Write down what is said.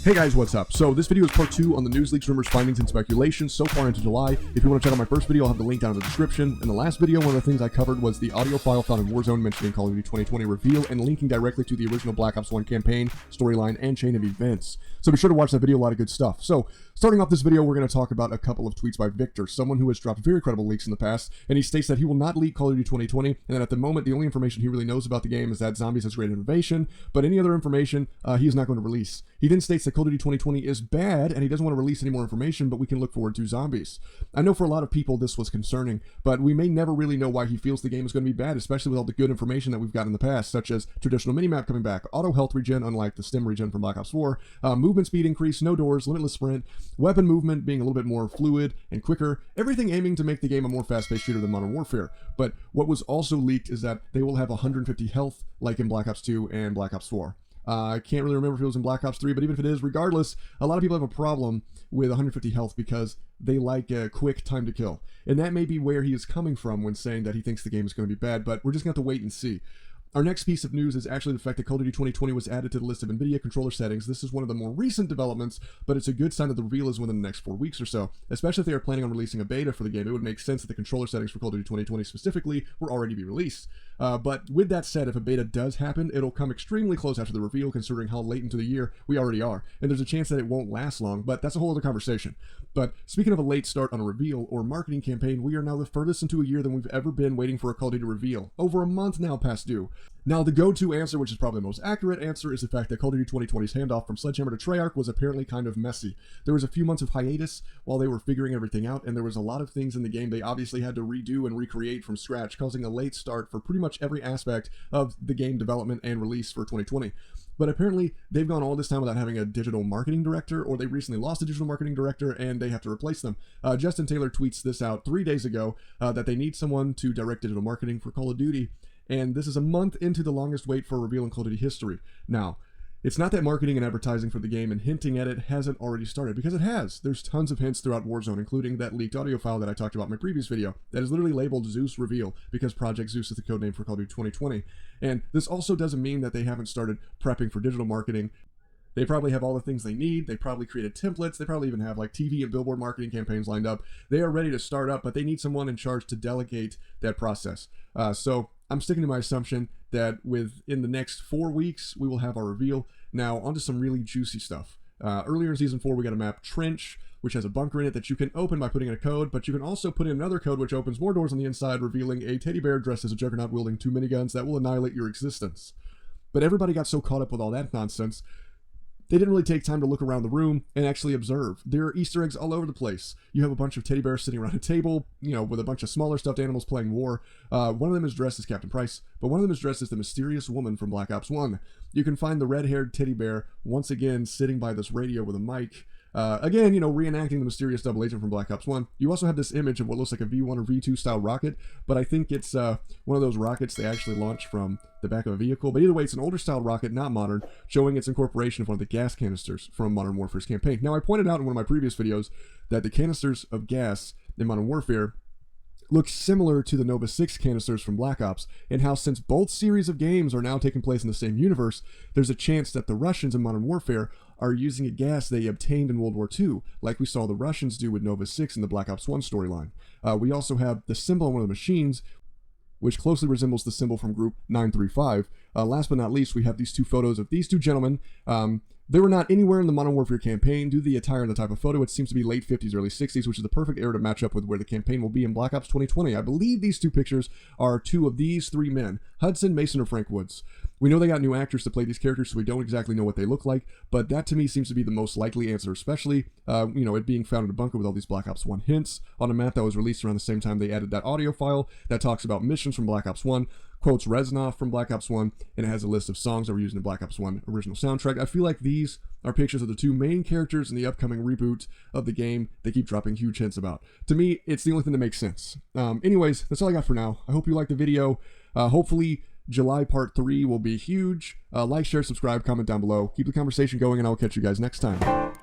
Hey guys, what's up? So this video is part 2 on the news leaks, rumors, findings, and speculations so far into July. If you want to check out my first video, I'll have the link down in the description. In the last video, one of the things I covered was the audio file found in Warzone mentioning Call of Duty 2020 reveal and linking directly to the original Black Ops 1 campaign, storyline, and chain of events. So be sure to watch that video, a lot of good stuff. So starting off this video, we're going to talk about a couple of tweets by Victor, someone who has dropped very credible leaks in the past, and he states that he will not leak Call of Duty 2020, and that at the moment, the only information he really knows about the game is that Zombies has great innovation, but any other information he is not going to release. He then states that Call of Duty 2020 is bad, and he doesn't want to release any more information, but we can look forward to Zombies. I know for a lot of people this was concerning, but we may never really know why he feels the game is going to be bad, especially with all the good information that we've got in the past, such as traditional minimap coming back, auto health regen unlike the stim regen from Black Ops 4, movement speed increase, no doors, limitless sprint, weapon movement being a little bit more fluid and quicker, everything aiming to make the game a more fast-paced shooter than Modern Warfare. But what was also leaked is that they will have 150 health like in Black Ops 2 and Black Ops 4. I can't really remember if it was in Black Ops 3, but even if it is, regardless, a lot of people have a problem with 150 health because they like a quick time to kill. And that may be where he is coming from when saying that he thinks the game is going to be bad, but we're just going to have to wait and see. Our next piece of news is actually the fact that Call of Duty 2020 was added to the list of NVIDIA controller settings. This is one of the more recent developments, but it's a good sign that the reveal is within the next 4 weeks or so. Especially if they are planning on releasing a beta for the game, it would make sense that the controller settings for Call of Duty 2020 specifically were already be released. But with that said, if a beta does happen, it'll come extremely close after the reveal, considering how late into the year we already are. And there's a chance that it won't last long, but that's a whole other conversation. But speaking of a late start on a reveal or marketing campaign, we are now the furthest into a year than we've ever been waiting for a Call of Duty reveal. Over a month now past due. Now, the go-to answer, which is probably the most accurate answer, is the fact that Call of Duty 2020's handoff from Sledgehammer to Treyarch was apparently kind of messy. There was a few months of hiatus while they were figuring everything out, and there was a lot of things in the game they obviously had to redo and recreate from scratch, causing a late start for pretty much every aspect of the game development and release for 2020. But apparently, they've gone all this time without having a digital marketing director, or they recently lost a digital marketing director, and they have to replace them. Justin Taylor tweets this out 3 days ago, that they need someone to direct digital marketing for Call of Duty, and this is a month into the longest wait for a reveal in Call of Duty history. Now, it's not that marketing and advertising for the game and hinting at it hasn't already started, because it has. There's tons of hints throughout Warzone, including that leaked audio file that I talked about in my previous video, that is literally labeled Zeus Reveal, because Project Zeus is the codename for Call of Duty 2020. And this also doesn't mean that they haven't started prepping for digital marketing. They probably have all the things they need. They probably created templates. They probably even have like TV and billboard marketing campaigns lined up. They are ready to start up, but they need someone in charge to delegate that process. So I'm sticking to my assumption that within the next 4 weeks, we will have our reveal. Now, onto some really juicy stuff. Earlier in Season 4, we got a map, Trench, which has a bunker in it that you can open by putting in a code, but you can also put in another code which opens more doors on the inside, revealing a teddy bear dressed as a juggernaut wielding 2 miniguns that will annihilate your existence. But everybody got so caught up with all that nonsense, they didn't really take time to look around the room and actually observe. There are Easter eggs all over the place. You have a bunch of teddy bears sitting around a table, with a bunch of smaller stuffed animals playing war. One of them is dressed as Captain Price, but one of them is dressed as the mysterious woman from Black Ops 1. You can find the red-haired teddy bear once again sitting by this radio with a mic. Again, reenacting the mysterious double agent from Black Ops 1. You also have this image of what looks like a V1 or V2 style rocket, but I think it's one of those rockets they actually launch from the back of a vehicle. But either way, it's an older style rocket, not modern, showing its incorporation of one of the gas canisters from Modern Warfare's campaign. Now, I pointed out in one of my previous videos that the canisters of gas in Modern Warfare looks similar to the Nova 6 canisters from Black Ops, and how since both series of games are now taking place in the same universe, there's a chance that the Russians in Modern Warfare are using a gas they obtained in World War II, like we saw the Russians do with Nova 6 in the Black Ops 1 storyline. We also have the symbol on one of the machines, which closely resembles the symbol from Group 935. Last but not least, we have these two photos of these two gentlemen. They were not anywhere in the Modern Warfare campaign. Due to the attire and the type of photo, it seems to be late 50s, early 60s, which is the perfect era to match up with where the campaign will be in Black Ops 2020. I believe these two pictures are two of these three men, Hudson, Mason, or Frank Woods. We know they got new actors to play these characters, so we don't exactly know what they look like, but that to me seems to be the most likely answer, especially, it being found in a bunker with all these Black Ops 1 hints on a map that was released around the same time they added that audio file that talks about missions from Black Ops 1, quotes Reznov from Black Ops 1, and it has a list of songs that were used in the Black Ops 1 original soundtrack. I feel like these are pictures of the two main characters in the upcoming reboot of the game they keep dropping huge hints about. To me, it's the only thing that makes sense. Anyways, that's all I got for now. I hope you liked the video. Hopefully, July Part 3 will be huge. Like, share, subscribe, comment down below. Keep the conversation going, and I'll catch you guys next time.